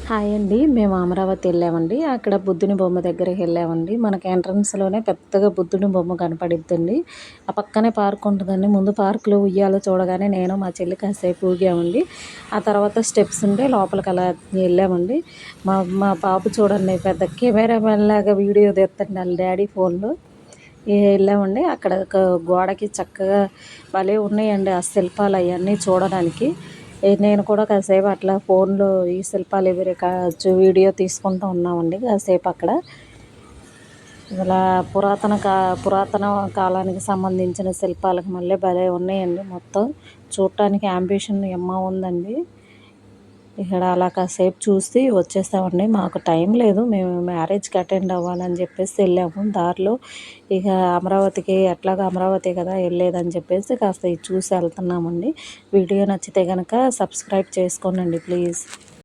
Hi అండి. మేము అమరావతి వెళ్ళామండి. అక్కడ బుద్ధుని బొమ్మ దగ్గరికి వెళ్ళామండి. మనకి ఎంట్రన్స్‌లోనే పెద్దగా బుద్ధుని బొమ్మ కనపడిద్దండి. ఆ పక్కనే పార్క్ ఉంటదండి. ముందు పార్క్‌లో ఉయ్యాల చూడగానే నేను మా చెల్లి కాసేపు ఊగామండి. ఆ తర్వాత స్టెప్స్ ఉంటే లోపలికి అలా వెళ్ళామండి. మా మా బాబు చూడండి పెద్ద కెమెరామెన్ లాగా వీడియో తీత్తండు ఆళ్ళ డ్యాడీ ఫోన్‌లో. వెళ్ళామండి. అక్కడ ఒక గోడకి చక్కగా భలే ఉన్నాయండి ఆ శిల్పాలు అయన్నీ చూడడానికి. నేను కూడా కాసేపు అట్లా ఫోన్‌లో ఈ శిల్పాలు ఇవి వీడియో తీసుకుంటూ ఉన్నామండి కాసేపు అక్కడ. ఇలా పురాతన కాలానికి సంబంధించిన శిల్పాలకు మళ్ళీ భలే ఉన్నాయండి మొత్తం. చూడటానికి యాంబిషన్ యమ్మ ఉందండి. ఇక్కడ అలా కాసేపు చూసి వచ్చేసామండి. మాకు టైం లేదు. మేము మ్యారేజ్‌కి అటెండ్ అవ్వాలని చెప్పేసి వెళ్ళాము. దారిలో ఇక అమరావతికి ఎట్లాగో అమరావతి కదా వెళ్ళేదని చెప్పేసి కాస్త ఇది చూసి వెళ్తున్నామండి. వీడియో నచ్చితే గనక సబ్స్క్రైబ్ చేసుకోండి ప్లీజ్.